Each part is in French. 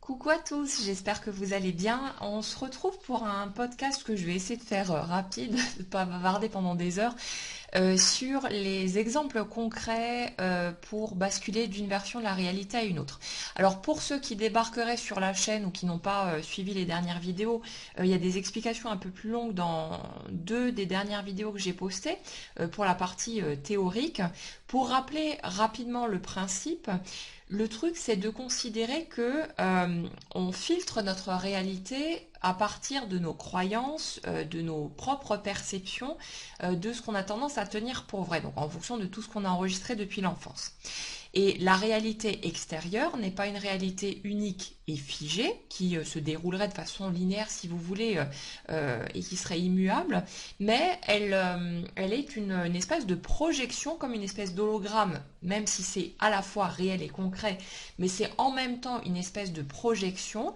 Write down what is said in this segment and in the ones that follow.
Coucou à tous, j'espère que vous allez bien. On se retrouve pour un podcast que je vais essayer de faire rapide, de ne pas bavarder pendant des heures, sur les exemples concrets pour basculer d'une version de la réalité à une autre. Alors pour ceux qui débarqueraient sur la chaîne ou qui n'ont pas suivi les dernières vidéos, il y a des explications un peu plus longues dans deux des dernières vidéos que j'ai postées pour la partie théorique. Pour rappeler rapidement le principe, le truc, c'est de considérer que on filtre notre réalité à partir de nos croyances, de nos propres perceptions, de ce qu'on a tendance à tenir pour vrai, donc en fonction de tout ce qu'on a enregistré depuis l'enfance. Et la réalité extérieure n'est pas une réalité unique et figée, qui se déroulerait de façon linéaire si vous voulez, et qui serait immuable, mais elle est une espèce de projection, comme une espèce d'hologramme, même si c'est à la fois réel et concret, mais c'est en même temps une espèce de projection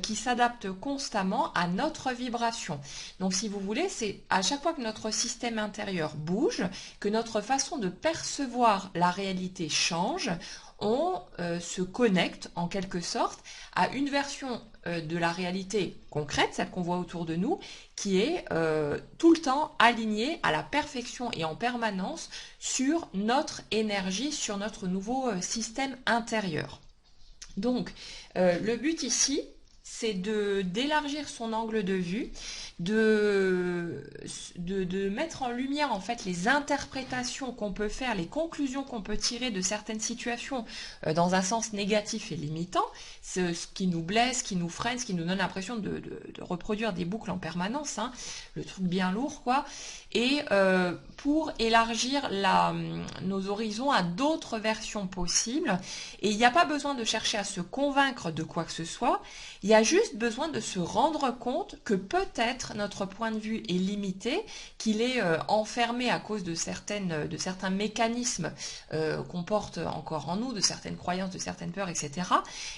qui s'adapte constamment à notre vibration. Donc si vous voulez, c'est à chaque fois que notre système intérieur bouge, que notre façon de percevoir la réalité change, on se connecte en quelque sorte à une version de la réalité concrète, celle qu'on voit autour de nous, qui est tout le temps alignée à la perfection et en permanence sur notre énergie, sur notre nouveau système intérieur. Donc, le but ici, c'est d'élargir son angle de vue, de mettre en lumière en fait les interprétations qu'on peut faire, les conclusions qu'on peut tirer de certaines situations dans un sens négatif et limitant, ce qui nous blesse, qui nous freine, ce qui nous donne l'impression de reproduire des boucles en permanence, hein, le truc bien lourd quoi, et pour élargir nos horizons à d'autres versions possibles. Et il n'y a pas besoin de chercher à se convaincre de quoi que ce soit, il y a juste besoin de se rendre compte que peut-être notre point de vue est limité, qu'il est enfermé à cause de certains mécanismes qu'on porte encore en nous, de certaines croyances, de certaines peurs, etc.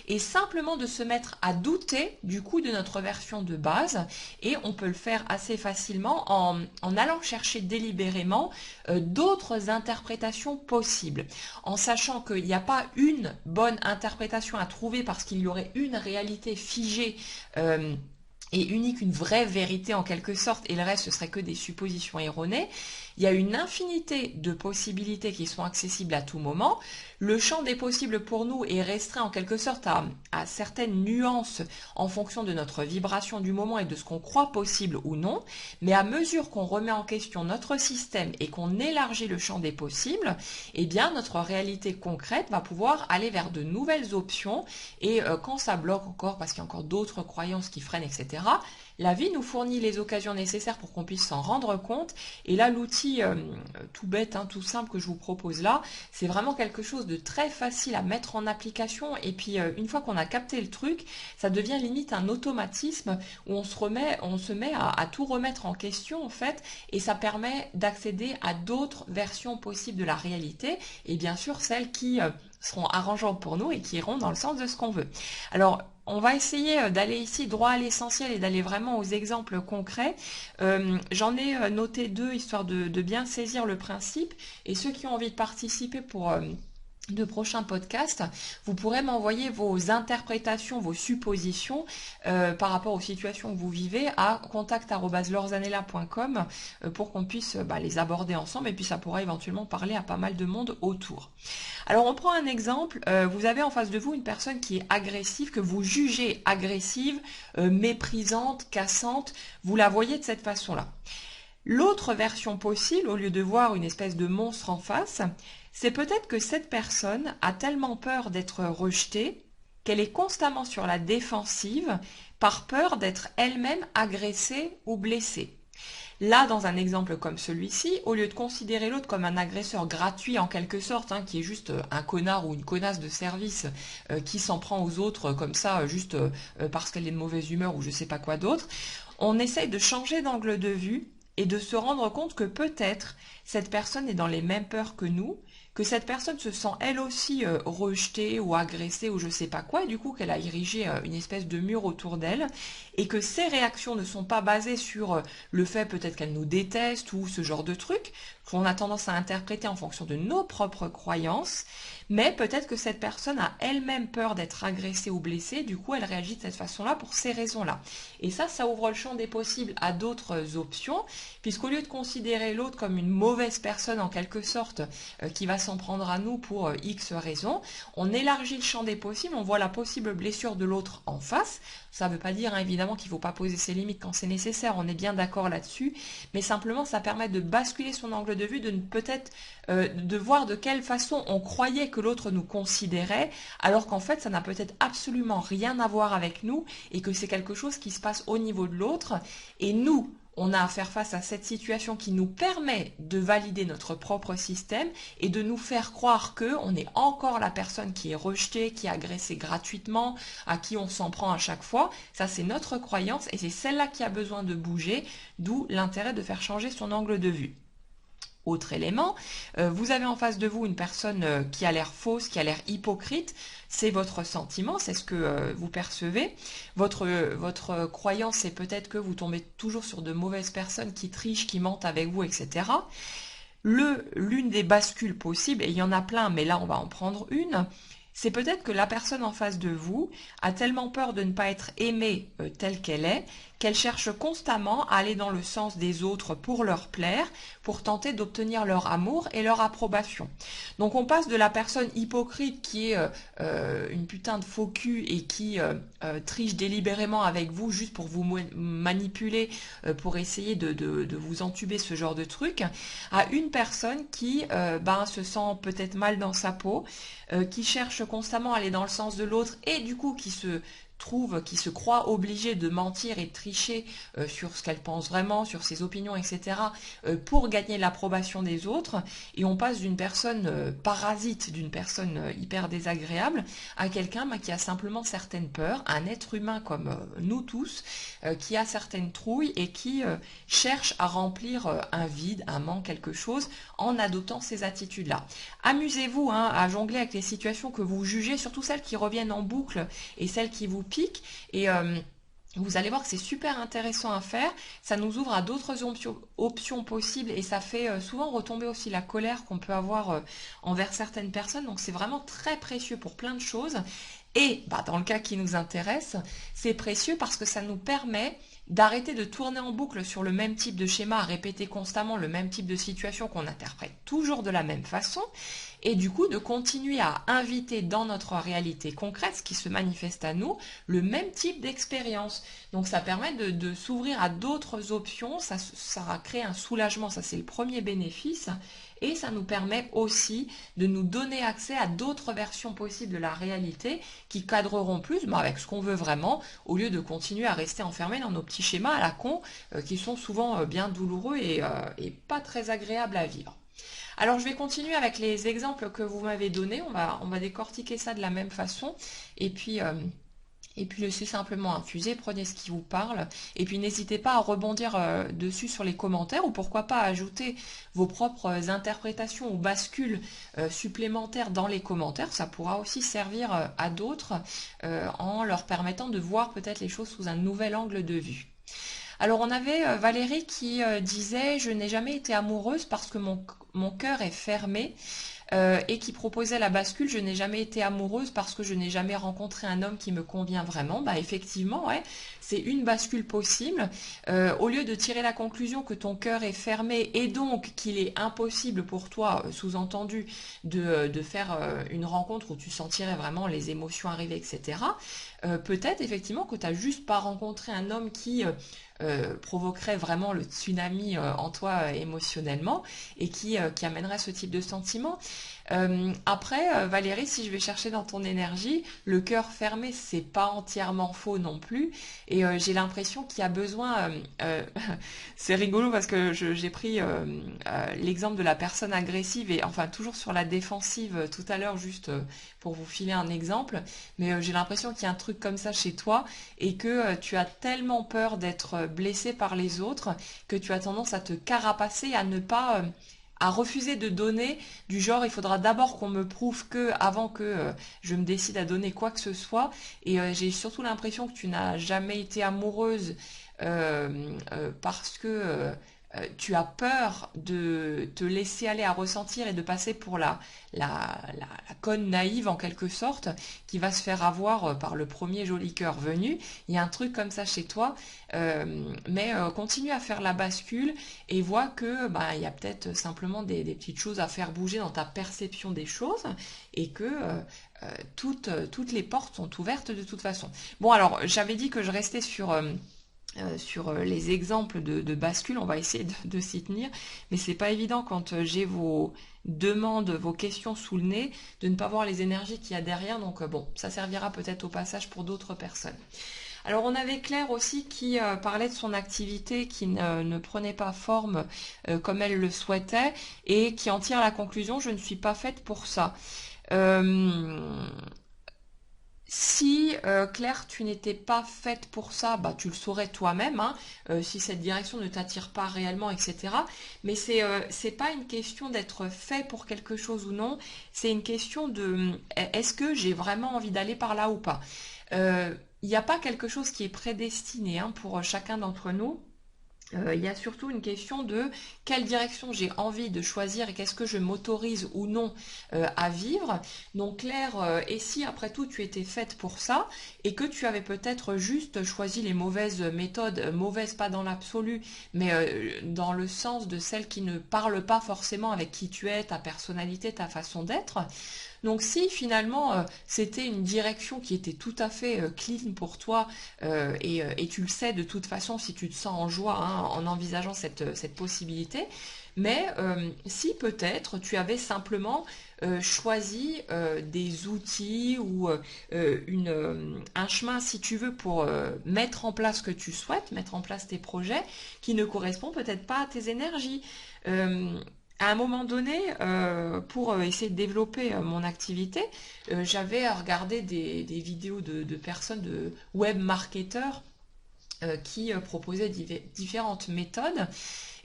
Et simplement de se mettre à douter du coup de notre version de base, et on peut le faire assez facilement en allant chercher délibérément d'autres interprétations possibles, en sachant qu'il n'y a pas une bonne interprétation à trouver parce qu'il y aurait une réalité figée et unique, une vraie vérité en quelque sorte, et le reste ce serait que des suppositions erronées. Il y a une infinité de possibilités qui sont accessibles à tout moment. Le champ des possibles pour nous est restreint en quelque sorte à certaines nuances en fonction de notre vibration du moment et de ce qu'on croit possible ou non. Mais à mesure qu'on remet en question notre système et qu'on élargit le champ des possibles, eh bien notre réalité concrète va pouvoir aller vers de nouvelles options. Et quand ça bloque encore, parce qu'il y a encore d'autres croyances qui freinent, etc., la vie nous fournit les occasions nécessaires pour qu'on puisse s'en rendre compte. Et là, l'outil tout bête, hein, tout simple que je vous propose là, c'est vraiment quelque chose de très facile à mettre en application. Et puis, une fois qu'on a capté le truc, ça devient limite un automatisme où on se met à tout remettre en question, en fait. Et ça permet d'accéder à d'autres versions possibles de la réalité. Et bien sûr, celles qui seront arrangeantes pour nous et qui iront dans le sens de ce qu'on veut. Alors, on va essayer d'aller ici droit à l'essentiel et d'aller vraiment aux exemples concrets. J'en ai noté deux, histoire de bien saisir le principe. Et ceux qui ont envie de participer pour de prochains podcasts, vous pourrez m'envoyer vos interprétations, vos suppositions par rapport aux situations que vous vivez à contact@lorzanella.com pour qu'on puisse les aborder ensemble, et puis ça pourra éventuellement parler à pas mal de monde autour. Alors on prend un exemple, vous avez en face de vous une personne qui est agressive, que vous jugez agressive, méprisante, cassante, vous la voyez de cette façon-là. L'autre version possible, au lieu de voir une espèce de monstre en face, c'est peut-être que cette personne a tellement peur d'être rejetée qu'elle est constamment sur la défensive par peur d'être elle-même agressée ou blessée. Là, dans un exemple comme celui-ci, au lieu de considérer l'autre comme un agresseur gratuit en quelque sorte, hein, qui est juste un connard ou une connasse de service qui s'en prend aux autres comme ça, juste parce qu'elle est de mauvaise humeur ou je sais pas quoi d'autre, on essaye de changer d'angle de vue et de se rendre compte que peut-être cette personne est dans les mêmes peurs que nous, que cette personne se sent elle aussi rejetée ou agressée ou je sais pas quoi, et du coup qu'elle a érigé une espèce de mur autour d'elle, et que ses réactions ne sont pas basées sur le fait peut-être qu'elle nous déteste ou ce genre de truc, qu'on a tendance à interpréter en fonction de nos propres croyances, mais peut-être que cette personne a elle-même peur d'être agressée ou blessée, du coup elle réagit de cette façon-là pour ces raisons-là. Et ça ouvre le champ des possibles à d'autres options, puisqu'au lieu de considérer l'autre comme une mauvaise personne en quelque sorte, qui va s'en prendre à nous pour X raisons, on élargit le champ des possibles, on voit la possible blessure de l'autre en face. Ça ne veut pas dire évidemment qu'il ne faut pas poser ses limites quand c'est nécessaire, on est bien d'accord là-dessus, mais simplement ça permet de basculer son angle de vue, de peut-être de voir de quelle façon on croyait que l'autre nous considérait, alors qu'en fait ça n'a peut-être absolument rien à voir avec nous et que c'est quelque chose qui se passe au niveau de l'autre, et nous, on a à faire face à cette situation qui nous permet de valider notre propre système et de nous faire croire qu'on est encore la personne qui est rejetée, qui est agressée gratuitement, à qui on s'en prend à chaque fois. Ça, c'est notre croyance et c'est celle-là qui a besoin de bouger, d'où l'intérêt de faire changer son angle de vue. Autre élément, vous avez en face de vous une personne qui a l'air fausse, qui a l'air hypocrite, c'est votre sentiment, c'est ce que vous percevez. Votre croyance, c'est peut-être que vous tombez toujours sur de mauvaises personnes qui trichent, qui mentent avec vous, etc. L'une des bascules possibles, et il y en a plein, mais là on va en prendre une, c'est peut-être que la personne en face de vous a tellement peur de ne pas être aimée telle qu'elle est, qu'elle cherche constamment à aller dans le sens des autres pour leur plaire, pour tenter d'obtenir leur amour et leur approbation. Donc on passe de la personne hypocrite qui est une putain de faux cul et qui triche délibérément avec vous juste pour vous manipuler, pour essayer de vous entuber, ce genre de truc, à une personne qui se sent peut-être mal dans sa peau, qui cherche constamment à aller dans le sens de l'autre et du coup qui se croit obligée de mentir et de tricher sur ce qu'elle pense vraiment, sur ses opinions, etc., pour gagner l'approbation des autres. Et on passe d'une personne parasite, d'une personne hyper désagréable, à quelqu'un qui a simplement certaines peurs, un être humain comme nous tous, qui a certaines trouilles et qui cherche à remplir un vide, un manque, quelque chose, en adoptant ces attitudes-là. Amusez-vous à jongler avec les situations que vous jugez, surtout celles qui reviennent en boucle et celles qui vous piquent, et vous allez voir que c'est super intéressant à faire, ça nous ouvre à d'autres options possibles et ça fait souvent retomber aussi la colère qu'on peut avoir envers certaines personnes, donc c'est vraiment très précieux pour plein de choses. Et dans le cas qui nous intéresse, c'est précieux parce que ça nous permet d'arrêter de tourner en boucle sur le même type de schéma, à répéter constamment le même type de situation qu'on interprète toujours de la même façon, et du coup de continuer à inviter dans notre réalité concrète, ce qui se manifeste à nous, le même type d'expérience. Donc ça permet de s'ouvrir à d'autres options, ça crée un soulagement, ça c'est le premier bénéfice, et ça nous permet aussi de nous donner accès à d'autres versions possibles de la réalité qui cadreront plus avec ce qu'on veut vraiment, au lieu de continuer à rester enfermé dans nos petits schémas à la con, qui sont souvent bien douloureux et pas très agréables à vivre. Alors je vais continuer avec les exemples que vous m'avez donnés, on va décortiquer ça de la même façon, et puis laissez simplement infuser, prenez ce qui vous parle, et puis n'hésitez pas à rebondir dessus sur les commentaires, ou pourquoi pas ajouter vos propres interprétations ou bascules supplémentaires dans les commentaires, ça pourra aussi servir à d'autres en leur permettant de voir peut-être les choses sous un nouvel angle de vue. Alors on avait Valérie qui disait « Je n'ai jamais été amoureuse parce que mon cœur est fermé ». Et qui proposait la bascule, je n'ai jamais été amoureuse parce que je n'ai jamais rencontré un homme qui me convient vraiment. Effectivement, ouais, c'est une bascule possible. Au lieu de tirer la conclusion que ton cœur est fermé et donc qu'il est impossible pour toi, sous-entendu, de faire une rencontre où tu sentirais vraiment les émotions arriver, etc., peut-être effectivement que tu n'as juste pas rencontré un homme qui provoquerait vraiment le tsunami en toi émotionnellement et qui amènerait ce type de sentiment. Après, Valérie, si je vais chercher dans ton énergie, le cœur fermé, c'est pas entièrement faux non plus. Et j'ai l'impression qu'il y a besoin... c'est rigolo parce que j'ai pris l'exemple de la personne agressive et enfin toujours sur la défensive tout à l'heure, juste pour vous filer un exemple. Mais j'ai l'impression qu'il y a un truc comme ça chez toi et que tu as tellement peur d'être blessé par les autres que tu as tendance à te carapacer, à ne pas à refuser de donner, du genre il faudra d'abord qu'on me prouve que avant que je me décide à donner quoi que ce soit. Et j'ai surtout l'impression que tu n'as jamais été amoureuse parce que tu as peur de te laisser aller à ressentir et de passer pour la conne naïve en quelque sorte, qui va se faire avoir par le premier joli cœur venu. Il y a un truc comme ça chez toi, mais continue à faire la bascule et vois que bah, il y a peut-être simplement des petites choses à faire bouger dans ta perception des choses et que toutes les portes sont ouvertes de toute façon. Bon alors, j'avais dit que je restais sur les exemples de bascule, on va essayer de s'y tenir, mais c'est pas évident quand j'ai vos demandes, vos questions sous le nez, de ne pas voir les énergies qu'il y a derrière, donc bon, ça servira peut-être au passage pour d'autres personnes. Alors on avait Claire aussi qui parlait de son activité qui ne prenait pas forme comme elle le souhaitait et qui en tire la conclusion, je ne suis pas faite pour ça. Si Claire, tu n'étais pas faite pour ça, bah tu le saurais toi-même, hein, si cette direction ne t'attire pas réellement, etc. Mais c'est pas une question d'être fait pour quelque chose ou non, c'est une question de est-ce que j'ai vraiment envie d'aller par là ou pas. Il n'y a pas quelque chose qui est prédestiné hein, pour chacun d'entre nous. Il y a surtout une question de quelle direction j'ai envie de choisir et qu'est-ce que je m'autorise ou non à vivre. Donc Claire, et si après tout tu étais faite pour ça et que tu avais peut-être juste choisi les mauvaises méthodes, mauvaises pas dans l'absolu, mais dans le sens de celles qui ne parlent pas forcément avec qui tu es, ta personnalité, ta façon d'être. Donc si finalement c'était une direction qui était tout à fait clean pour toi et tu le sais de toute façon si tu te sens en joie hein, en envisageant cette possibilité, mais si peut-être tu avais simplement choisi des outils ou un chemin si tu veux pour mettre en place ce que tu souhaites, mettre en place tes projets qui ne correspondent peut-être pas à tes énergies. À un moment donné, pour essayer de développer mon activité, j'avais regardé des vidéos de personnes, de web marketeurs qui proposaient différentes méthodes.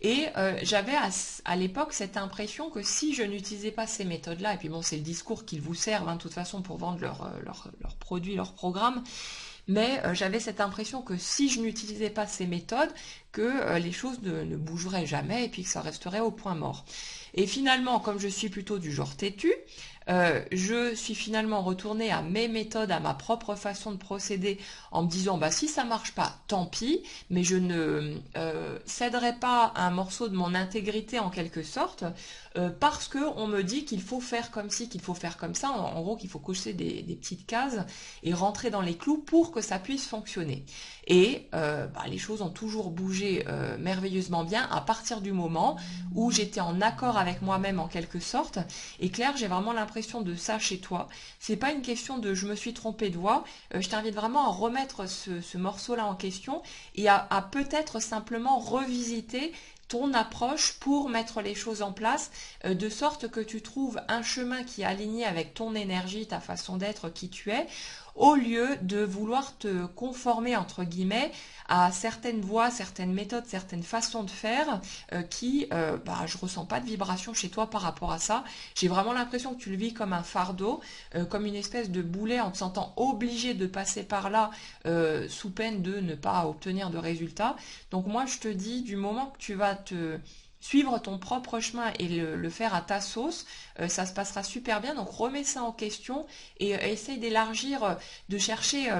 Et j'avais à l'époque cette impression que si je n'utilisais pas ces méthodes-là, et puis bon, c'est le discours qu'ils vous servent hein, de toute façon pour vendre leurs produits, leurs programmes, mais j'avais cette impression que si je n'utilisais pas ces méthodes, que les choses ne bougeraient jamais et puis que ça resterait au point mort. Et finalement, comme je suis plutôt du genre têtu, je suis finalement retournée à mes méthodes, à ma propre façon de procéder, en me disant bah si ça marche pas, tant pis, mais je ne céderai pas un morceau de mon intégrité en quelque sorte, parce que on me dit qu'il faut faire comme ci, qu'il faut faire comme ça, en gros qu'il faut cocher des petites cases et rentrer dans les clous pour que ça puisse fonctionner. Et bah, les choses ont toujours bougé merveilleusement bien à partir du moment où j'étais en accord avec moi-même en quelque sorte. Et Claire, j'ai vraiment l'impression de ça chez toi. C'est pas une question de je me suis trompée de voie. Je t'invite vraiment à remettre ce morceau-là en question et à peut-être simplement revisiter ton approche pour mettre les choses en place de sorte que tu trouves un chemin qui est aligné avec ton énergie, ta façon d'être, qui tu es, au lieu de vouloir te conformer entre guillemets à certaines voies, certaines méthodes, certaines façons de faire qui, bah, je ressens pas de vibration chez toi par rapport à ça. J'ai vraiment l'impression que tu le vis comme un fardeau, comme une espèce de boulet en te sentant obligé de passer par là sous peine de ne pas obtenir de résultats. Donc moi je te dis, du moment que tu vas te suivre ton propre chemin et le faire à ta sauce, ça se passera super bien. Donc remets ça en question et essaye d'élargir, de chercher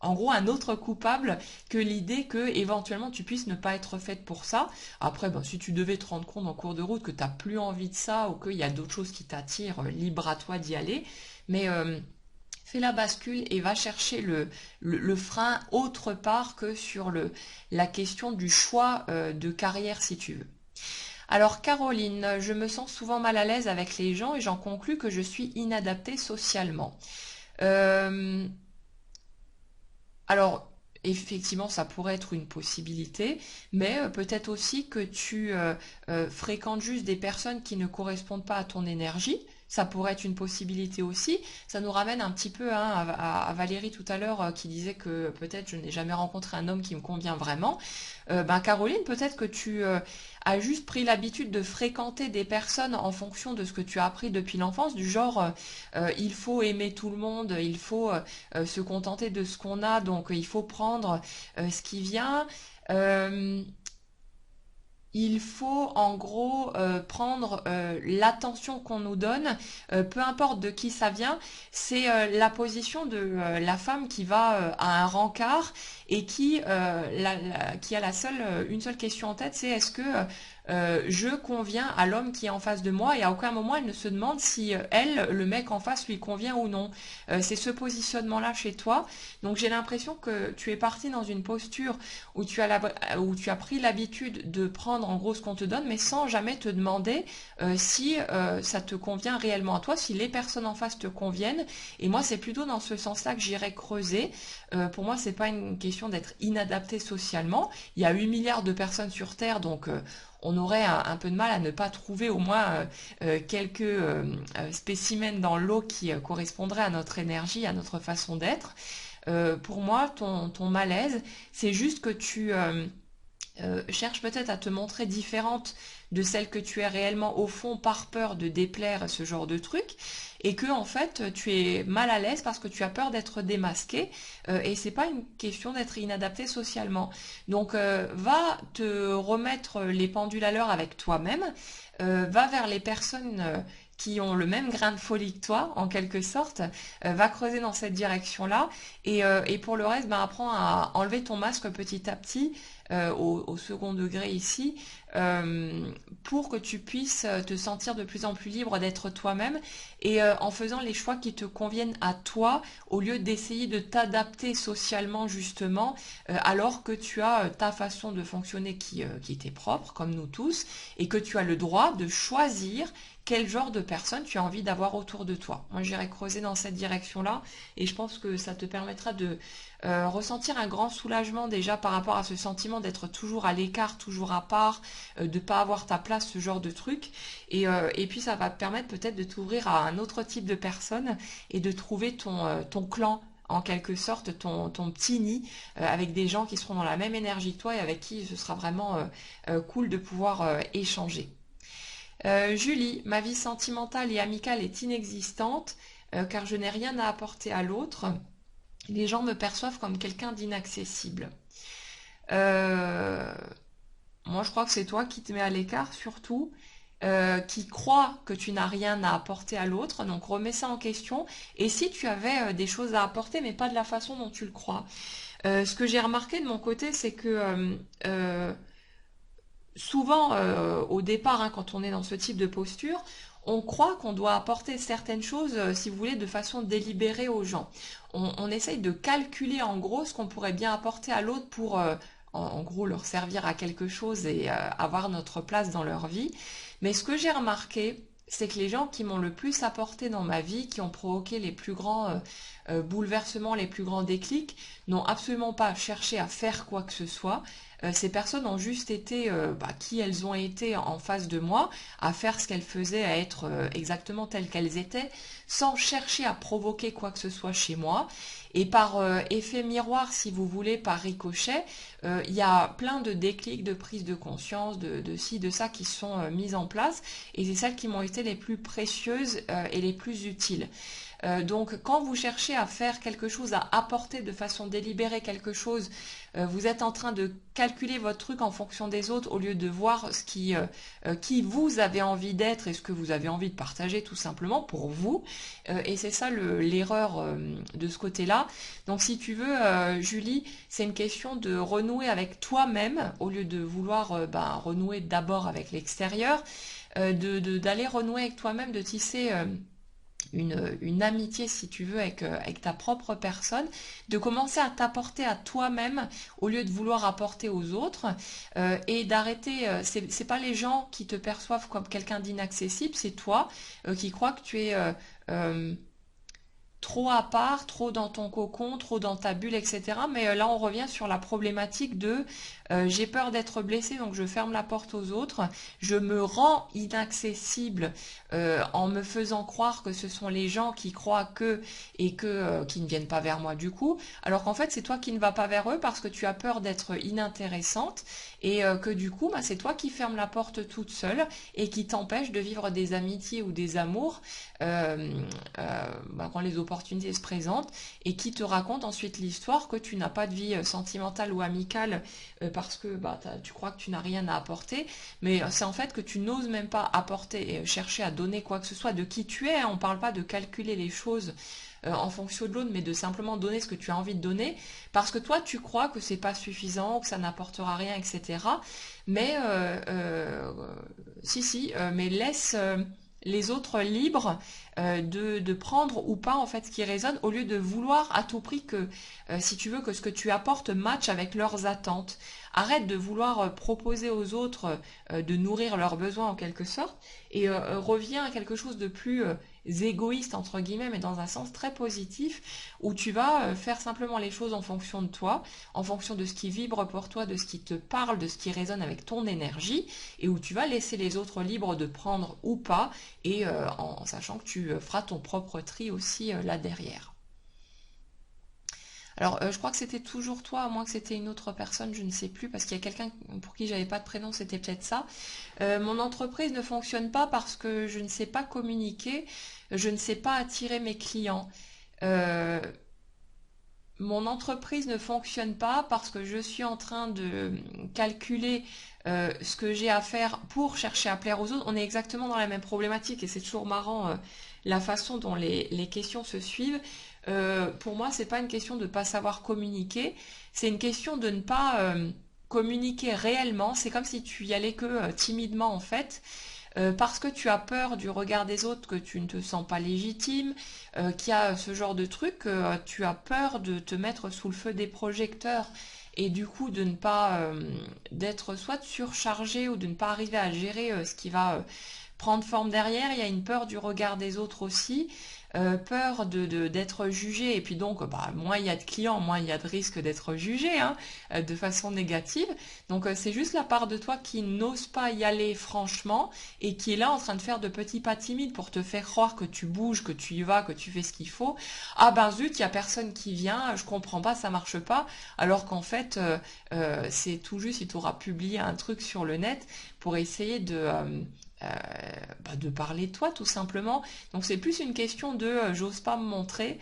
en gros un autre coupable que l'idée que éventuellement tu puisses ne pas être faite pour ça. Après, ben, si tu devais te rendre compte en cours de route que tu n'as plus envie de ça ou qu'il y a d'autres choses qui t'attirent, libre à toi d'y aller. Mais fais la bascule et va chercher le frein autre part que sur la question du choix de carrière si tu veux. Alors Caroline, je me sens souvent mal à l'aise avec les gens et j'en conclus que je suis inadaptée socialement. Euh, alors effectivement, ça pourrait être une possibilité, mais peut-être aussi que tu fréquentes juste des personnes qui ne correspondent pas à ton énergie. ça pourrait être une possibilité aussi. Ça nous ramène un petit peu hein, à Valérie tout à l'heure qui disait que peut-être je n'ai jamais rencontré un homme qui me convient vraiment. Caroline, peut-être que tu as juste pris l'habitude de fréquenter des personnes en fonction de ce que tu as appris depuis l'enfance, du genre il faut aimer tout le monde, il faut se contenter de ce qu'on a, donc il faut prendre ce qui vient. Euh, il faut en gros prendre l'attention qu'on nous donne, peu importe de qui ça vient, c'est la position de la femme qui va à un rencard et qui a une seule question en tête, c'est est-ce que je conviens à l'homme qui est en face de moi et à aucun moment elle ne se demande si le mec en face lui convient ou non. C'est ce positionnement-là chez toi. Donc j'ai l'impression que tu es parti dans une posture où tu as pris l'habitude de prendre en gros ce qu'on te donne, mais sans jamais te demander si ça te convient réellement à toi, si les personnes en face te conviennent. Et moi, c'est plutôt dans ce sens-là que j'irais creuser. Pour moi, c'est pas une question d'être inadapté socialement. Il y a 8 milliards de personnes sur Terre, donc on aurait un peu de mal à ne pas trouver au moins quelques spécimens dans l'eau qui correspondraient à notre énergie, à notre façon d'être. Pour moi, ton malaise, c'est juste que tu cherches peut-être à te montrer différente de celle que tu es réellement au fond par peur de déplaire ce genre de truc et que en fait tu es mal à l'aise parce que tu as peur d'être démasqué et c'est pas une question d'être inadapté socialement. Donc va te remettre les pendules à l'heure avec toi-même, va vers les personnes qui ont le même grain de folie que toi, en quelque sorte, va creuser dans cette direction-là. Et pour le reste, apprends à enlever ton masque petit à petit, au second degré ici, pour que tu puisses te sentir de plus en plus libre d'être toi-même et en faisant les choix qui te conviennent à toi, au lieu d'essayer de t'adapter socialement justement, alors que tu as ta façon de fonctionner qui t'est propre, comme nous tous, et que tu as le droit de choisir quel genre de personne tu as envie d'avoir autour de toi. Moi, j'irai creuser dans cette direction-là et je pense que ça te permettra de ressentir un grand soulagement déjà par rapport à ce sentiment d'être toujours à l'écart, toujours à part, de pas avoir ta place, ce genre de truc. Et puis, ça va te permettre peut-être de t'ouvrir à un autre type de personne et de trouver ton clan en quelque sorte ton petit nid avec des gens qui seront dans la même énergie que toi et avec qui ce sera vraiment cool de pouvoir échanger. Julie, ma vie sentimentale et amicale est inexistante car je n'ai rien à apporter à l'autre. Les gens me perçoivent comme quelqu'un d'inaccessible. Euh, Moi, je crois que c'est toi qui te mets à l'écart surtout, qui crois que tu n'as rien à apporter à l'autre. Donc remets ça en question. Et si tu avais des choses à apporter, mais pas de la façon dont tu le crois. Ce que j'ai remarqué de mon côté, c'est que souvent, au départ, hein, quand on est dans ce type de posture, on croit qu'on doit apporter certaines choses, si vous voulez, de façon délibérée aux gens. On essaye de calculer en gros ce qu'on pourrait bien apporter à l'autre pour, en gros, leur servir à quelque chose et avoir notre place dans leur vie. Mais ce que j'ai remarqué, c'est que les gens qui m'ont le plus apporté dans ma vie, qui ont provoqué les plus grands bouleversements, les plus grands déclics, n'ont absolument pas cherché à faire quoi que ce soit. Ces personnes ont juste été qui elles ont été en face de moi, à faire ce qu'elles faisaient, à être exactement telles qu'elles étaient, sans chercher à provoquer quoi que ce soit chez moi. Et par effet miroir, si vous voulez, par ricochet, il y a plein de déclics, de prise de conscience, de ci, de ça qui sont mises en place. Et c'est celles qui m'ont été les plus précieuses et les plus utiles. Donc quand vous cherchez à faire quelque chose, à apporter de façon délibérée quelque chose, vous êtes en train de calculer votre truc en fonction des autres au lieu de voir qui vous avez envie d'être et ce que vous avez envie de partager tout simplement pour vous. Et c'est ça l'erreur de ce côté-là. Donc si tu veux, Julie, c'est une question de renouer avec toi-même au lieu de vouloir renouer d'abord avec l'extérieur, d'aller renouer avec toi-même, de tisser une amitié, si tu veux, avec ta propre personne, de commencer à t'apporter à toi-même au lieu de vouloir apporter aux autres, et d'arrêter, c'est pas les gens qui te perçoivent comme quelqu'un d'inaccessible, c'est toi qui crois que tu es trop à part, trop dans ton cocon, trop dans ta bulle, etc. Mais là, on revient sur la problématique de j'ai peur d'être blessée, donc je ferme la porte aux autres. Je me rends inaccessible en me faisant croire que ce sont les gens qui croient que et que qui ne viennent pas vers moi du coup, alors qu'en fait c'est toi qui ne vas pas vers eux parce que tu as peur d'être inintéressante et que du coup bah, c'est toi qui fermes la porte toute seule et qui t'empêche de vivre des amitiés ou des amours euh, bah, quand les opportunités se présentent et qui te raconte ensuite l'histoire que tu n'as pas de vie sentimentale ou amicale parce que bah, tu crois que tu n'as rien à apporter, mais c'est en fait que tu n'oses même pas apporter et chercher à donner quoi que ce soit de qui tu es, hein. On ne parle pas de calculer les choses en fonction de l'autre, mais de simplement donner ce que tu as envie de donner, parce que toi tu crois que c'est pas suffisant, que ça n'apportera rien, etc. Mais mais laisse les autres libres de prendre ou pas en fait ce qui résonne au lieu de vouloir à tout prix que si tu veux que ce que tu apportes matche avec leurs attentes. Arrête de vouloir proposer aux autres de nourrir leurs besoins en quelque sorte et reviens à quelque chose de plus égoïste entre guillemets mais dans un sens très positif où tu vas faire simplement les choses en fonction de toi, en fonction de ce qui vibre pour toi, de ce qui te parle, de ce qui résonne avec ton énergie et où tu vas laisser les autres libres de prendre ou pas et en sachant que tu feras ton propre tri aussi là derrière. Alors, je crois que c'était toujours toi, à moins que c'était une autre personne, je ne sais plus, parce qu'il y a quelqu'un pour qui j'avais pas de prénom, c'était peut-être ça. Mon entreprise ne fonctionne pas parce que je ne sais pas communiquer, je ne sais pas attirer mes clients. Euh, Mon entreprise ne fonctionne pas parce que je suis en train de calculer ce que j'ai à faire pour chercher à plaire aux autres. On est exactement dans la même problématique et c'est toujours marrant la façon dont les questions se suivent. Pour moi, c'est pas une question de ne pas savoir communiquer, c'est une question de ne pas communiquer réellement. C'est comme si tu y allais que timidement en fait parce que tu as peur du regard des autres, que tu ne te sens pas légitime, qu'il y a ce genre de truc, tu as peur de te mettre sous le feu des projecteurs et du coup de ne pas d'être soit surchargé ou de ne pas arriver à gérer ce qui va prendre forme derrière. Il y a une peur du regard des autres aussi, peur d'être jugé et puis donc bah, moins il y a de clients, moins il y a de risque d'être jugé hein, de façon négative. Donc c'est juste la part de toi qui n'ose pas y aller franchement et qui est là en train de faire de petits pas timides pour te faire croire que tu bouges, que tu y vas, que tu fais ce qu'il faut. Ah ben zut, il y a personne qui vient, je comprends pas, ça marche pas. Alors qu'en fait, c'est tout juste, il t'aura publié un truc sur le net pour essayer euh, de parler de toi tout simplement. Donc c'est plus une question de j'ose pas me montrer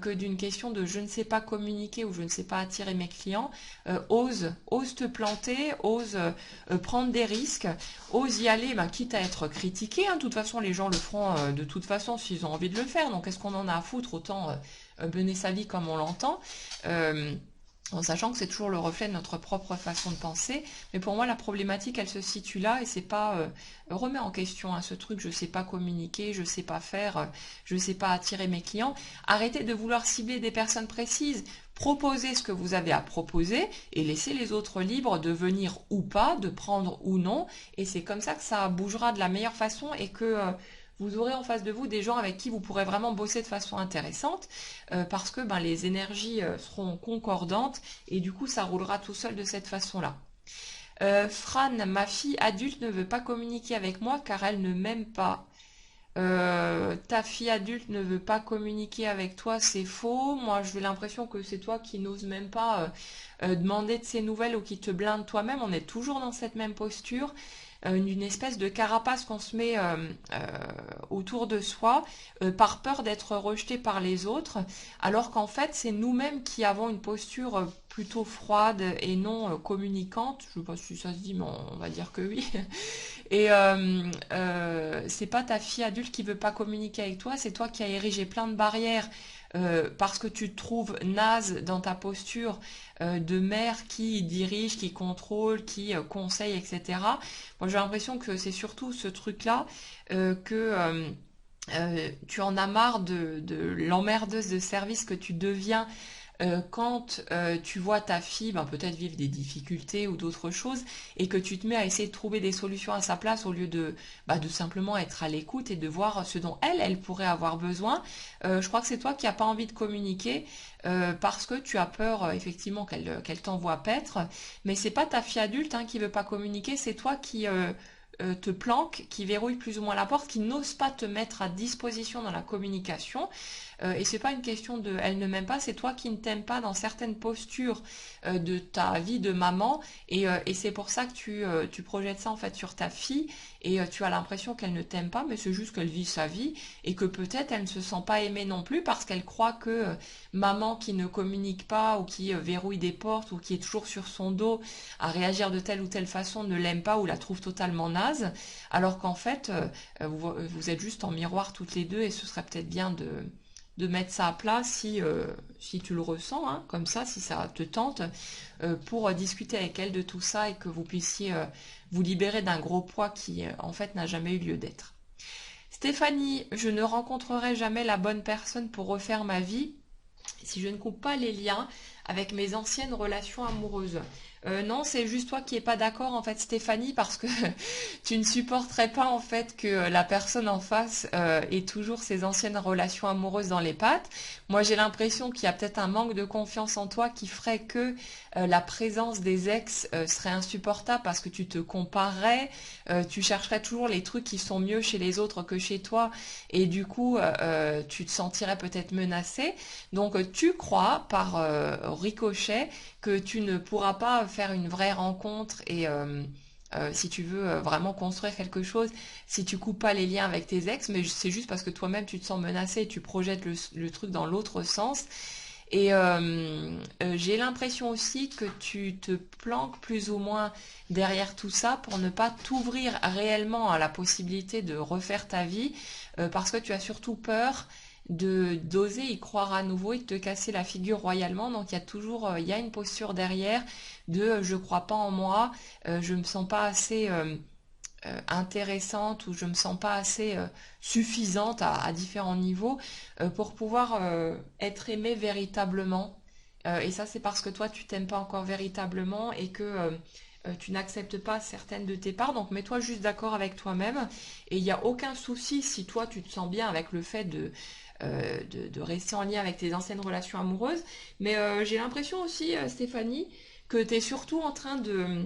que d'une question de je ne sais pas communiquer ou je ne sais pas attirer mes clients. Ose te planter, ose prendre des risques, ose y aller, bah, quitte à être critiqué. Hein. De toute façon, les gens le feront de toute façon s'ils ont envie de le faire. Donc est-ce qu'on en a à foutre autant mener sa vie comme on l'entend en sachant que c'est toujours le reflet de notre propre façon de penser. Mais pour moi, la problématique, elle se situe là et c'est pas remet en question hein, ce truc, je sais pas communiquer, je sais pas faire, je sais pas attirer mes clients. Arrêtez de vouloir cibler des personnes précises. Proposez ce que vous avez à proposer et laissez les autres libres de venir ou pas, de prendre ou non. Et c'est comme ça que ça bougera de la meilleure façon et que vous aurez en face de vous des gens avec qui vous pourrez vraiment bosser de façon intéressante parce que ben, les énergies seront concordantes et du coup ça roulera tout seul de cette façon-là. Fran, ma fille adulte ne veut pas communiquer avec moi car elle ne m'aime pas. Ta fille adulte ne veut pas communiquer avec toi, c'est faux. Moi, j'ai l'impression que c'est toi qui n'oses même pas demander de ses nouvelles ou qui te blinde toi-même. On est toujours dans cette même posture, une espèce de carapace qu'on se met autour de soi par peur d'être rejeté par les autres, alors qu'en fait, c'est nous-mêmes qui avons une posture plutôt froide et non communicante. Je ne sais pas si ça se dit, mais on va dire que oui. Et c'est pas ta fille adulte qui veut pas communiquer avec toi, c'est toi qui as érigé plein de barrières parce que tu te trouves naze dans ta posture de mère qui dirige, qui contrôle, qui conseille, etc. Moi j'ai l'impression que c'est surtout ce truc-là que tu en as marre de l'emmerdeuse de service que tu deviens quand tu vois ta fille peut-être vivre des difficultés ou d'autres choses et que tu te mets à essayer de trouver des solutions à sa place au lieu de simplement être à l'écoute et de voir ce dont elle pourrait avoir besoin, je crois que c'est toi qui n'as pas envie de communiquer parce que tu as peur effectivement qu'elle t'envoie paître, mais c'est pas ta fille adulte qui veut pas communiquer, c'est toi qui te planque, qui verrouille plus ou moins la porte, qui n'ose pas te mettre à disposition dans la communication. Et c'est pas une question de elle ne m'aime pas, c'est toi qui ne t'aimes pas dans certaines postures de ta vie de maman. Et c'est pour ça que tu projettes ça en fait sur ta fille et tu as l'impression qu'elle ne t'aime pas, mais c'est juste qu'elle vit sa vie et que peut-être elle ne se sent pas aimée non plus parce qu'elle croit que maman qui ne communique pas ou qui verrouille des portes ou qui est toujours sur son dos à réagir de telle ou telle façon ne l'aime pas ou la trouve totalement naze, alors qu'en fait vous êtes juste en miroir toutes les deux et ce serait peut-être bien de mettre ça à plat si tu le ressens, comme ça, si ça te tente, pour discuter avec elle de tout ça et que vous puissiez vous libérer d'un gros poids qui, en fait, n'a jamais eu lieu d'être. Stéphanie, je ne rencontrerai jamais la bonne personne pour refaire ma vie si je ne coupe pas les liens avec mes anciennes relations amoureuses. Non, c'est juste toi qui n'es pas d'accord en fait Stéphanie parce que tu ne supporterais pas en fait que la personne en face ait toujours ses anciennes relations amoureuses dans les pattes. Moi j'ai l'impression qu'il y a peut-être un manque de confiance en toi qui ferait que la présence des ex serait insupportable parce que tu te comparerais, tu chercherais toujours les trucs qui sont mieux chez les autres que chez toi et du coup tu te sentirais peut-être menacée. Donc tu crois par ricochet que tu ne pourras pas faire une vraie rencontre et si tu veux vraiment construire quelque chose, si tu coupes pas les liens avec tes ex, mais c'est juste parce que toi-même tu te sens menacé et tu projettes le truc dans l'autre sens. Et j'ai l'impression aussi que tu te planques plus ou moins derrière tout ça pour ne pas t'ouvrir réellement à la possibilité de refaire ta vie, parce que tu as surtout peur de d'oser y croire à nouveau et de te casser la figure royalement. Donc il y a toujours il y a une posture derrière de je crois pas en moi, je me sens pas assez intéressante ou je me sens pas assez suffisante à différents niveaux pour pouvoir être aimée véritablement. Et ça, c'est parce que toi, tu t'aimes pas encore véritablement et que tu n'acceptes pas certaines de tes parts. Donc, mets-toi juste d'accord avec toi-même. Et il n'y a aucun souci si toi, tu te sens bien avec le fait de rester en lien avec tes anciennes relations amoureuses. Mais j'ai l'impression aussi, Stéphanie, que tu es surtout en train de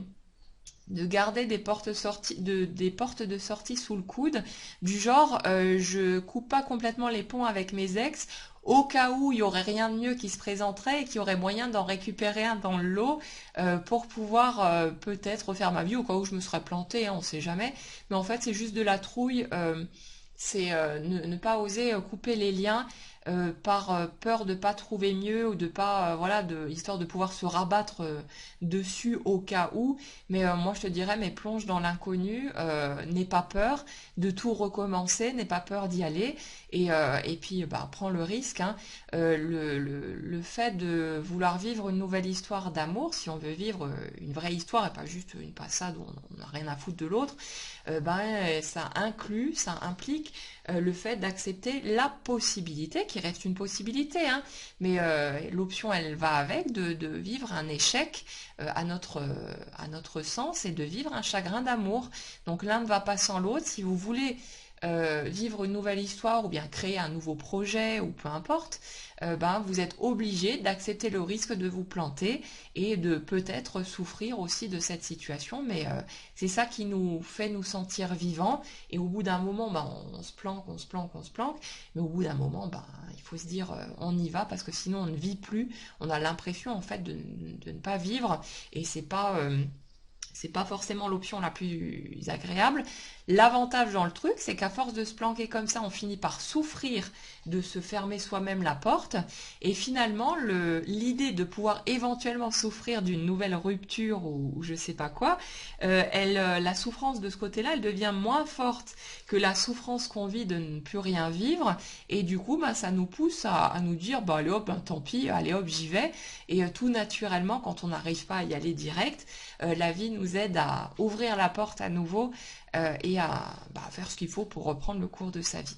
garder des portes de sortie sous le coude, du genre je coupe pas complètement les ponts avec mes ex au cas où il y aurait rien de mieux qui se présenterait et qu'il y aurait moyen d'en récupérer un dans le lot pour pouvoir peut-être refaire ma vie au cas où je me serais plantée, on sait jamais. Mais en fait c'est juste de la trouille, c'est ne pas oser couper les liens par peur de pas trouver mieux ou de pas voilà histoire de pouvoir se rabattre dessus au cas où. Mais moi je te dirais mais plonge dans l'inconnu, n'aie pas peur de tout recommencer, n'aie pas peur d'y aller et puis prends le risque, le fait de vouloir vivre une nouvelle histoire d'amour, si on veut vivre une vraie histoire et pas juste une passade où on n'a rien à foutre de l'autre, ça implique le fait d'accepter la possibilité, qui reste une possibilité, mais l'option elle va avec de vivre un échec à notre sens et de vivre un chagrin d'amour. Donc l'un ne va pas sans l'autre. Si vous voulez vivre une nouvelle histoire ou bien créer un nouveau projet ou peu importe, vous êtes obligé d'accepter le risque de vous planter et de peut-être souffrir aussi de cette situation. Mais c'est ça qui nous fait nous sentir vivants. Et au bout d'un moment, on se planque, on se planque, on se planque. Mais au bout d'un moment, il faut se dire on y va parce que sinon on ne vit plus. On a l'impression en fait de ne pas vivre et c'est pas forcément l'option la plus agréable. L'avantage dans le truc, c'est qu'à force de se planquer comme ça, on finit par souffrir de se fermer soi-même la porte. Et finalement, l'idée de pouvoir éventuellement souffrir d'une nouvelle rupture ou je sais pas quoi, la souffrance de ce côté-là, elle devient moins forte que la souffrance qu'on vit de ne plus rien vivre. Et du coup, ça nous pousse à nous dire, allez hop, tant pis, allez hop, j'y vais. Et tout naturellement, quand on n'arrive pas à y aller direct, la vie nous aide à ouvrir la porte à nouveau et à faire ce qu'il faut pour reprendre le cours de sa vie.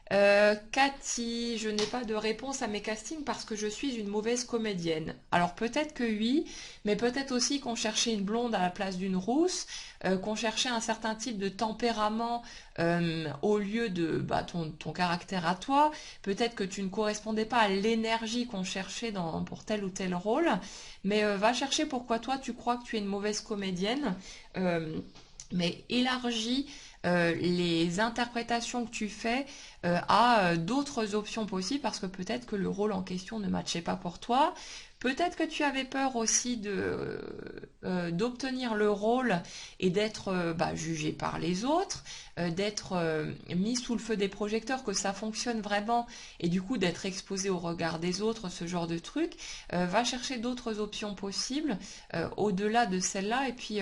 Cathy, je n'ai pas de réponse à mes castings parce que je suis une mauvaise comédienne. Alors peut-être que oui, mais peut-être aussi qu'on cherchait une blonde à la place d'une rousse, qu'on cherchait un certain type de tempérament au lieu de ton caractère à toi. Peut-être que tu ne correspondais pas à l'énergie qu'on cherchait pour tel ou tel rôle, mais va chercher pourquoi toi tu crois que tu es une mauvaise comédienne. Euh, mais élargis les interprétations que tu fais à d'autres options possibles parce que peut-être que le rôle en question ne matchait pas pour toi. Peut-être que tu avais peur aussi d'obtenir le rôle et d'être jugé par les autres, d'être mis sous le feu des projecteurs, que ça fonctionne vraiment et du coup d'être exposé au regard des autres, ce genre de truc. Va chercher d'autres options possibles au-delà de celle-là et puis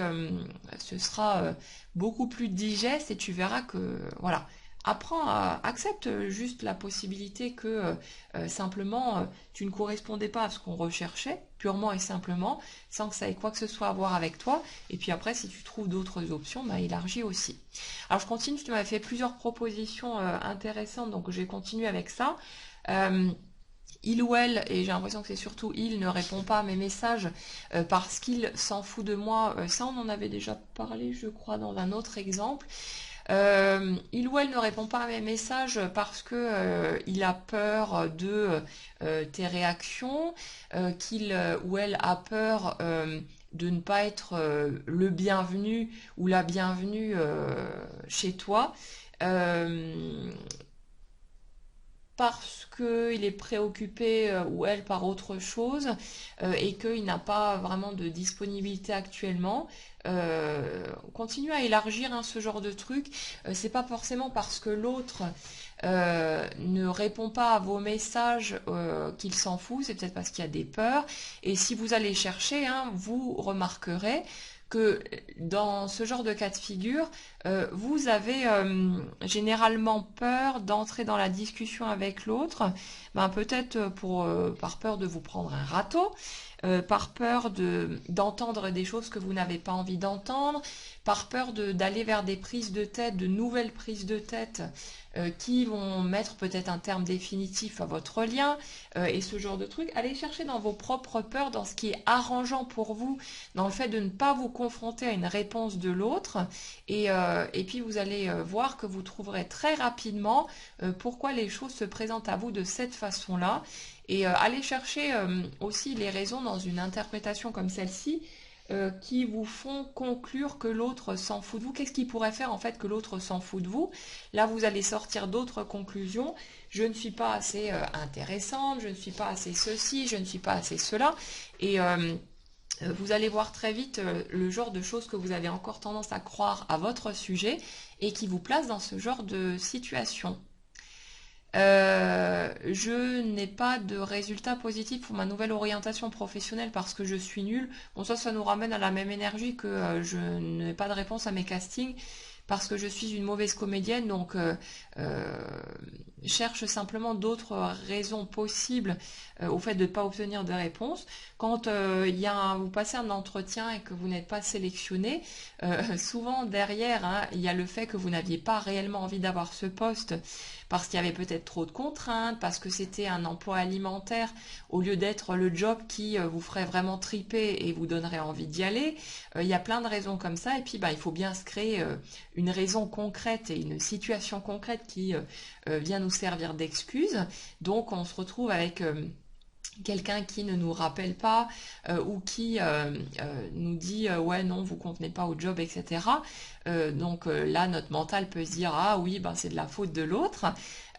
ce sera beaucoup plus digeste et tu verras que voilà. Accepte juste la possibilité que simplement tu ne correspondais pas à ce qu'on recherchait, purement et simplement, sans que ça ait quoi que ce soit à voir avec toi. Et puis après, si tu trouves d'autres options, bah, élargis aussi. Alors je continue, tu m'as fait plusieurs propositions intéressantes, donc je vais continuer avec ça. Euh, il ou elle, et j'ai l'impression que c'est surtout il, ne répond pas à mes messages parce qu'il s'en fout de moi. Ça, on en avait déjà parlé, je crois, dans un autre exemple. Il ou elle ne répond pas à mes messages parce que il a peur de tes réactions, qu'il ou elle a peur de ne pas être le bienvenu ou la bienvenue chez toi. Euh, parce qu'il est préoccupé ou elle par autre chose et qu'il n'a pas vraiment de disponibilité actuellement. Continue à élargir ce genre de truc. C'est pas forcément parce que l'autre ne répond pas à vos messages qu'il s'en fout, c'est peut-être parce qu'il y a des peurs. Et si vous allez chercher, vous remarquerez que dans ce genre de cas de figure, vous avez généralement peur d'entrer dans la discussion avec l'autre, peut-être par peur de vous prendre un râteau, par peur d'entendre des choses que vous n'avez pas envie d'entendre, par peur d'aller vers des prises de tête, de nouvelles prises de tête qui vont mettre peut-être un terme définitif à votre lien et ce genre de trucs. Allez chercher dans vos propres peurs, dans ce qui est arrangeant pour vous, dans le fait de ne pas vous confronter à une réponse de l'autre et puis vous allez voir que vous trouverez très rapidement pourquoi les choses se présentent à vous de cette façon-là et allez chercher aussi les raisons dans une interprétation comme celle-ci qui vous font conclure que l'autre s'en fout de vous. Qu'est-ce qui pourrait faire en fait que l'autre s'en fout de vous? Là, vous allez sortir d'autres conclusions. Je ne suis pas assez intéressante, je ne suis pas assez ceci, je ne suis pas assez cela. Et vous allez voir très vite le genre de choses que vous avez encore tendance à croire à votre sujet et qui vous place dans ce genre de situation. Je n'ai pas de résultat positif pour ma nouvelle orientation professionnelle parce que je suis nulle. Bon, ça nous ramène à la même énergie que je n'ai pas de réponse à mes castings parce que je suis une mauvaise comédienne. Donc, cherche simplement d'autres raisons possibles au fait de ne pas obtenir de réponse. Quand vous passez un entretien et que vous n'êtes pas sélectionné, souvent derrière, il y a le fait que vous n'aviez pas réellement envie d'avoir ce poste parce qu'il y avait peut-être trop de contraintes, parce que c'était un emploi alimentaire au lieu d'être le job qui vous ferait vraiment triper et vous donnerait envie d'y aller. Il y a plein de raisons comme ça et puis il faut bien se créer une raison concrète et une situation concrète qui vient nous servir d'excuse. Donc on se retrouve avec quelqu'un qui ne nous rappelle pas ou qui nous dit ouais non vous convenez pas au job etc. Donc là notre mental peut se dire ah oui c'est de la faute de l'autre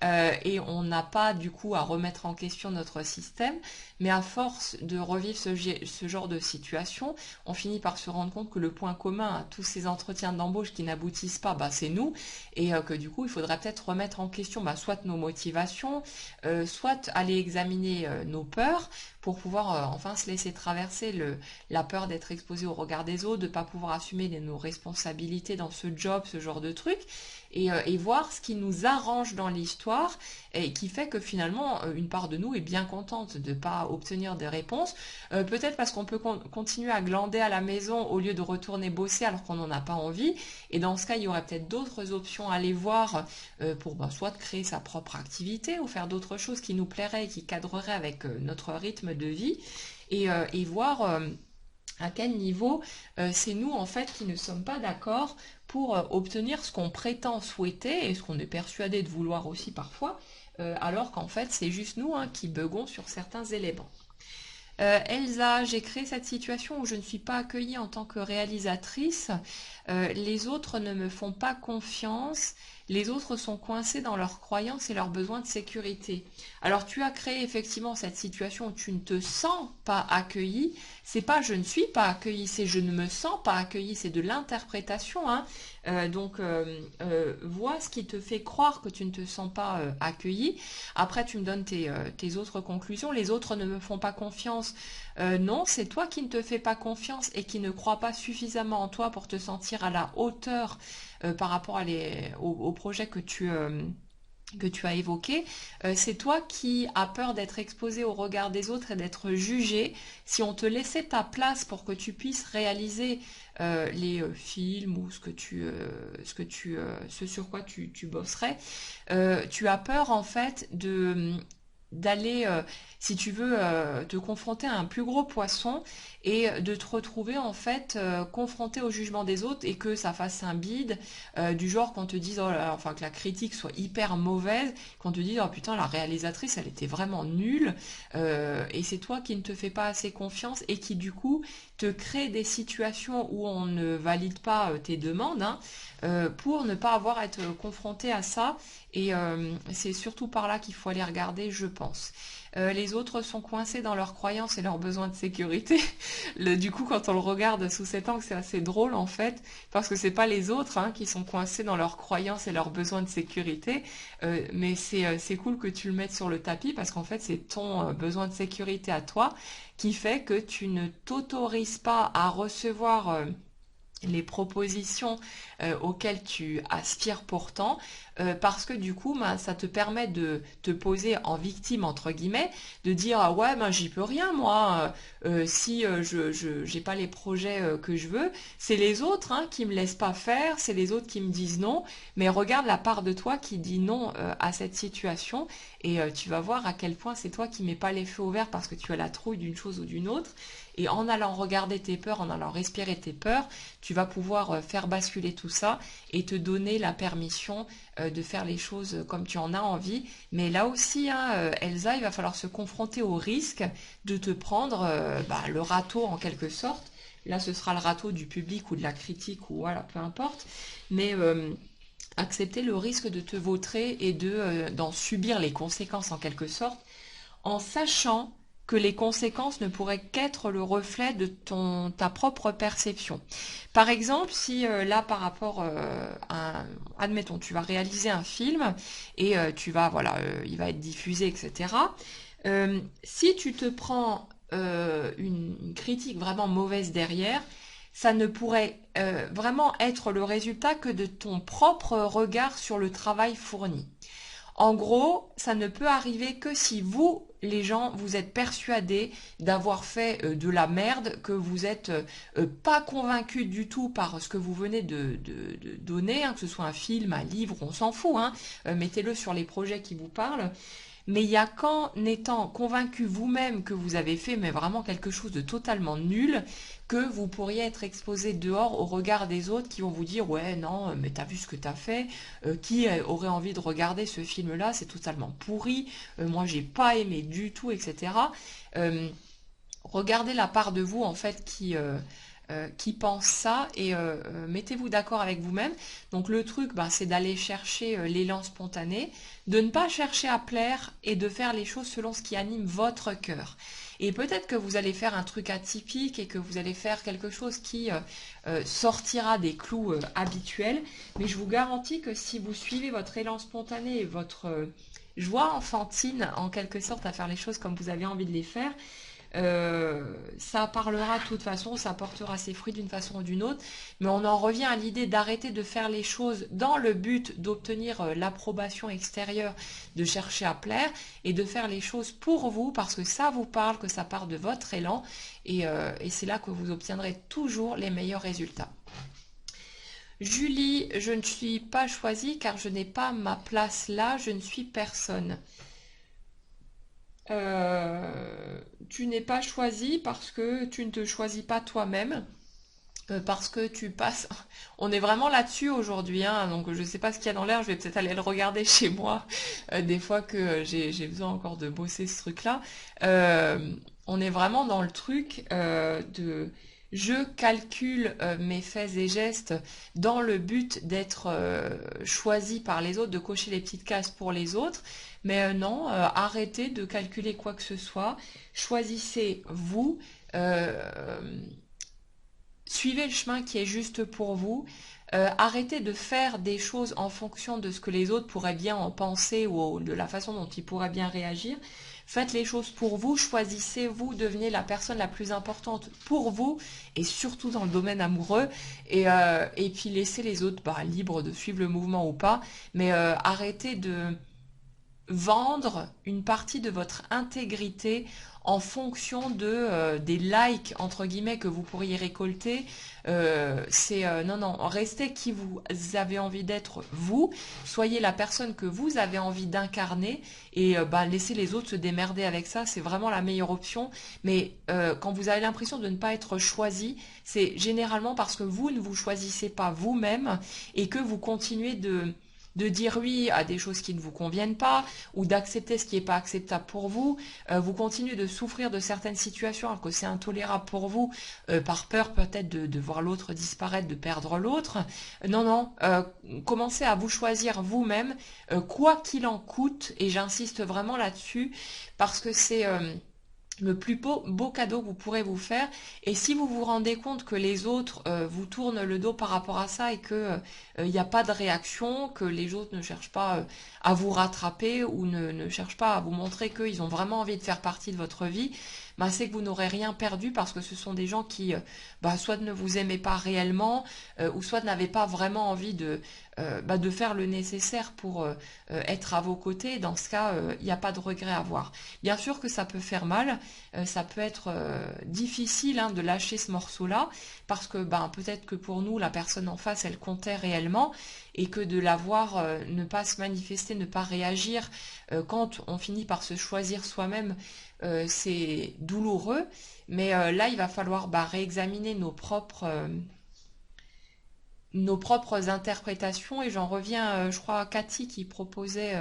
et on n'a pas du coup à remettre en question notre système mais à force de revivre ce genre de situation on finit par se rendre compte que le point commun à tous ces entretiens d'embauche qui n'aboutissent pas c'est nous et que du coup il faudrait peut-être remettre en question soit nos motivations soit aller examiner nos peurs pour pouvoir enfin se laisser traverser la peur d'être exposé au regard des autres, de ne pas pouvoir assumer nos responsabilités dans ce job, ce genre de truc, et voir ce qui nous arrange dans l'histoire et qui fait que finalement une part de nous est bien contente de ne pas obtenir des réponses. Peut-être parce qu'on peut continuer à glander à la maison au lieu de retourner bosser alors qu'on n'en a pas envie. Et dans ce cas, il y aurait peut-être d'autres options à aller voir pour soit de créer sa propre activité ou faire d'autres choses qui nous plairaient et qui cadreraient avec notre rythme de vie et voir à quel niveau c'est nous en fait qui ne sommes pas d'accord pour obtenir ce qu'on prétend souhaiter et ce qu'on est persuadé de vouloir aussi parfois, alors qu'en fait c'est juste nous qui buguons sur certains éléments. Elsa, j'ai créé cette situation où je ne suis pas accueillie en tant que réalisatrice. Les autres ne me font pas confiance. Les autres sont coincés dans leurs croyances et leurs besoins de sécurité. Alors tu as créé effectivement cette situation où tu ne te sens pas accueillie. C'est pas je ne suis pas accueillie, c'est je ne me sens pas accueillie. C'est de l'interprétation. Donc vois ce qui te fait croire que tu ne te sens pas accueillie. Après tu me donnes tes autres conclusions. Les autres ne me font pas confiance. Non, c'est toi qui ne te fais pas confiance et qui ne crois pas suffisamment en toi pour te sentir à la hauteur par rapport au projet que tu as évoqué. C'est toi qui as peur d'être exposé au regard des autres et d'être jugé. Si on te laissait ta place pour que tu puisses réaliser les films ou ce sur quoi tu bosserais, tu as peur en fait d'aller, si tu veux, te confronter à un plus gros poisson et de te retrouver en fait confronté au jugement des autres et que ça fasse un bide du genre qu'on te dise, oh là là, enfin que la critique soit hyper mauvaise, qu'on te dise, oh putain, la réalisatrice, elle était vraiment nulle, et c'est toi qui ne te fais pas assez confiance et qui du coup te crée des situations où on ne valide pas tes demandes, pour ne pas avoir à être confronté à ça. Et c'est surtout par là qu'il faut aller regarder, je pense. Les autres sont coincés dans leurs croyances et leurs besoins de sécurité. Du coup, quand on le regarde sous cet angle, c'est assez drôle en fait, parce que c'est pas les autres qui sont coincés dans leurs croyances et leurs besoins de sécurité, mais c'est cool que tu le mettes sur le tapis parce qu'en fait, c'est ton besoin de sécurité à toi qui fait que tu ne t'autorises pas à recevoir les propositions auxquelles tu aspires pourtant, parce que du coup, ça te permet de te poser en victime, entre guillemets, de dire ah ouais, j'y peux rien, moi, si je j'ai pas les projets que je veux, c'est les autres qui me laissent pas faire, c'est les autres qui me disent non, mais regarde la part de toi qui dit non à cette situation, et tu vas voir à quel point c'est toi qui mets pas les feux au vert parce que tu as la trouille d'une chose ou d'une autre. Et en allant regarder tes peurs, en allant respirer tes peurs, tu vas pouvoir faire basculer tout ça et te donner la permission de faire les choses comme tu en as envie. Mais là aussi, Elsa, il va falloir se confronter au risque de te prendre le râteau en quelque sorte. Là, ce sera le râteau du public ou de la critique ou voilà, peu importe. Mais accepter le risque de te vautrer et d'en subir les conséquences en quelque sorte, en sachant que les conséquences ne pourraient qu'être le reflet de ta propre perception. Par exemple, si là par rapport admettons, tu vas réaliser un film et il va être diffusé, etc. Si tu te prends une critique vraiment mauvaise derrière, ça ne pourrait vraiment être le résultat que de ton propre regard sur le travail fourni. En gros, ça ne peut arriver que si vous, les gens, vous êtes persuadés d'avoir fait de la merde, que vous êtes pas convaincus du tout par ce que vous venez de donner, que ce soit un film, un livre, on s'en fout, mettez-le sur les projets qui vous parlent. Mais il y a qu'en étant convaincu vous-même que vous avez fait mais vraiment quelque chose de totalement nul, que vous pourriez être exposé dehors au regard des autres qui vont vous dire ouais non mais t'as vu ce que t'as fait, qui aurait envie de regarder ce film-là, c'est totalement pourri, moi j'ai pas aimé du tout, etc. Regardez la part de vous en fait qui pense ça et mettez-vous d'accord avec vous-même. Donc le truc, c'est d'aller chercher l'élan spontané, de ne pas chercher à plaire et de faire les choses selon ce qui anime votre cœur. Et peut-être que vous allez faire un truc atypique et que vous allez faire quelque chose qui sortira des clous habituels, mais je vous garantis que si vous suivez votre élan spontané et votre joie enfantine en quelque sorte à faire les choses comme vous avez envie de les faire, Ça parlera de toute façon, ça portera ses fruits d'une façon ou d'une autre, mais on en revient à l'idée d'arrêter de faire les choses dans le but d'obtenir l'approbation extérieure, de chercher à plaire, et de faire les choses pour vous, parce que ça vous parle, que ça part de votre élan, et c'est là que vous obtiendrez toujours les meilleurs résultats. Julie, je ne suis pas choisie car je n'ai pas ma place là, je ne suis personne. Tu n'es pas choisi parce que tu ne te choisis pas toi-même, parce que tu passes. On est vraiment là-dessus aujourd'hui, hein, donc je ne sais pas ce qu'il y a dans l'air, je vais peut-être aller le regarder chez moi, des fois que j'ai besoin encore de bosser ce truc-là. On est vraiment dans le truc de je calcule mes faits et gestes dans le but d'être choisi par les autres, de cocher les petites cases pour les autres. Mais non, arrêtez de calculer quoi que ce soit. Choisissez vous. euh, Suivez le chemin qui est juste pour vous. Arrêtez de faire des choses en fonction de ce que les autres pourraient bien en penser ou de la façon dont ils pourraient bien réagir. Faites les choses pour vous, choisissez-vous, devenez la personne la plus importante pour vous et surtout dans le domaine amoureux. Et puis laissez les autres libres de suivre le mouvement ou pas. Mais arrêtez de vendre une partie de votre intégrité en fonction des likes entre guillemets que vous pourriez récolter. Non, non, restez qui vous avez envie d'être vous, soyez la personne que vous avez envie d'incarner et laissez les autres se démerder avec ça, c'est vraiment la meilleure option. Mais quand vous avez l'impression de ne pas être choisi, c'est généralement parce que vous ne vous choisissez pas vous-même et que vous continuez de dire oui à des choses qui ne vous conviennent pas ou d'accepter ce qui n'est pas acceptable pour vous. Vous continuez de souffrir de certaines situations alors que c'est intolérable pour vous par peur peut-être de voir l'autre disparaître, de perdre l'autre. Non, non, commencez à vous choisir vous-même, quoi qu'il en coûte, et j'insiste vraiment là-dessus parce que c'est le plus beau cadeau que vous pourrez vous faire. Et si vous vous rendez compte que les autres vous tournent le dos par rapport à ça et que il n'y a pas de réaction, que les autres ne cherchent pas à vous rattraper ou ne cherchent pas à vous montrer qu'ils ont vraiment envie de faire partie de votre vie, c'est que vous n'aurez rien perdu parce que ce sont des gens qui soit ne vous aimaient pas réellement ou soit n'avaient pas vraiment envie de faire le nécessaire pour être à vos côtés. Dans ce cas, il n'y a pas de regret à avoir. Bien sûr que ça peut faire mal, ça peut être difficile de lâcher ce morceau-là, parce que peut-être que pour nous, la personne en face, elle comptait réellement, et que de la voir ne pas se manifester, ne pas réagir, quand on finit par se choisir soi-même, c'est douloureux. Mais là, il va falloir réexaminer nos propres interprétations, et j'en reviens, je crois, à Cathy qui proposait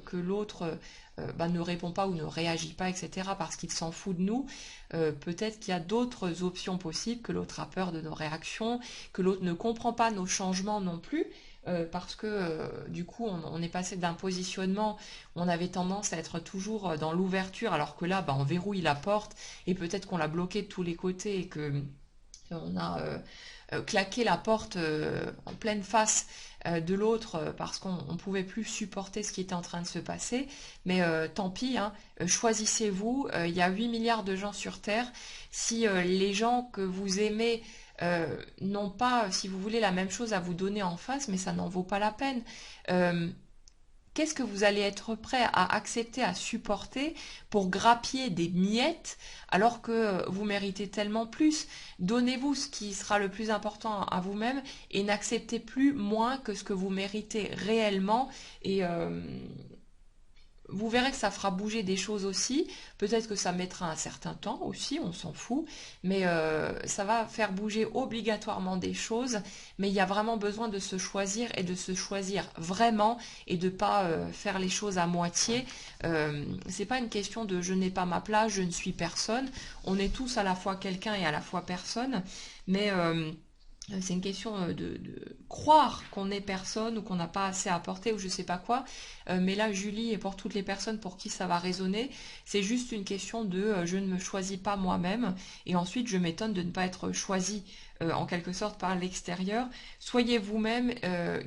que l'autre ne répond pas ou ne réagit pas, etc., parce qu'il s'en fout de nous. Peut-être qu'il y a d'autres options possibles, que l'autre a peur de nos réactions, que l'autre ne comprend pas nos changements non plus, parce que du coup on est passé d'un positionnement où on avait tendance à être toujours dans l'ouverture, alors que là on verrouille la porte, et peut-être qu'on l'a bloqué de tous les côtés et que on a claqué la porte en pleine face de l'autre parce qu'on ne pouvait plus supporter ce qui était en train de se passer. Mais tant pis, choisissez-vous. Il y a 8 milliards de gens sur Terre. Si les gens que vous aimez n'ont pas, si vous voulez, la même chose à vous donner en face, mais ça n'en vaut pas la peine. Euh, Qu'est-ce que vous allez être prêt à accepter, à supporter pour grappiller des miettes alors que vous méritez tellement plus? Donnez-vous ce qui sera le plus important à vous-même et n'acceptez plus moins que ce que vous méritez réellement. Et vous verrez que ça fera bouger des choses aussi. Peut-être que ça mettra un certain temps aussi, on s'en fout. Mais ça va faire bouger obligatoirement des choses. Mais il y a vraiment besoin de se choisir et de se choisir vraiment et de pas faire les choses à moitié. C'est pas une question de je n'ai pas ma place, je ne suis personne. On est tous à la fois quelqu'un et à la fois personne. Mais C'est une question de croire qu'on n'est personne ou qu'on n'a pas assez à apporter ou je sais pas quoi. Mais là, Julie, et pour toutes les personnes pour qui ça va résonner, c'est juste une question de je ne me choisis pas moi-même. Et ensuite, je m'étonne de ne pas être choisie en quelque sorte par l'extérieur. Soyez vous-même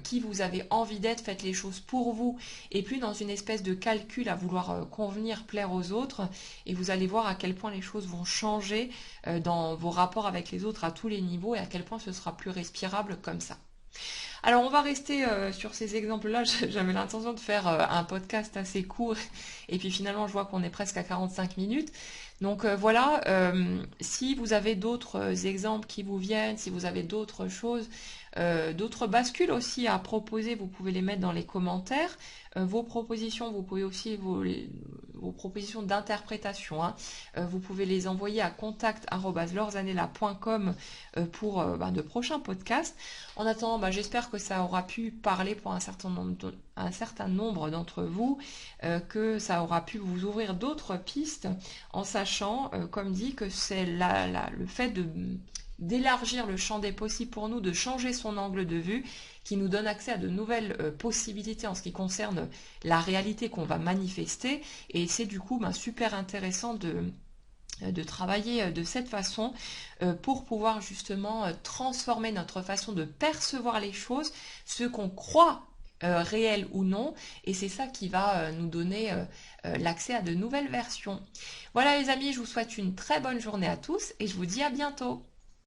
qui vous avez envie d'être, faites les choses pour vous et plus dans une espèce de calcul à vouloir convenir, plaire aux autres. Et vous allez voir à quel point les choses vont changer dans vos rapports avec les autres à tous les niveaux et à quel point ce sera plus respirable comme ça. Alors on va rester sur ces exemples-là. J'avais l'intention de faire un podcast assez court et puis finalement je vois qu'on est presque à 45 minutes. Donc voilà, si vous avez d'autres exemples qui vous viennent, si vous avez d'autres choses, d'autres bascules aussi à proposer, vous pouvez les mettre dans les commentaires. Vos propositions, vous pouvez aussi vos propositions d'interprétation, hein, vous pouvez les envoyer à contact@leurzanella.com pour de prochains podcasts. En attendant, j'espère que ça aura pu parler pour un certain nombre d'entre vous, que ça aura pu vous ouvrir d'autres pistes en sachant, comme dit, que c'est le fait d'élargir le champ des possibles pour nous, de changer son angle de vue, qui nous donne accès à de nouvelles possibilités en ce qui concerne la réalité qu'on va manifester. Et c'est du coup super intéressant de travailler de cette façon pour pouvoir justement transformer notre façon de percevoir les choses, ce qu'on croit réel ou non, et c'est ça qui va nous donner l'accès à de nouvelles versions. Voilà les amis, je vous souhaite une très bonne journée à tous et je vous dis à bientôt.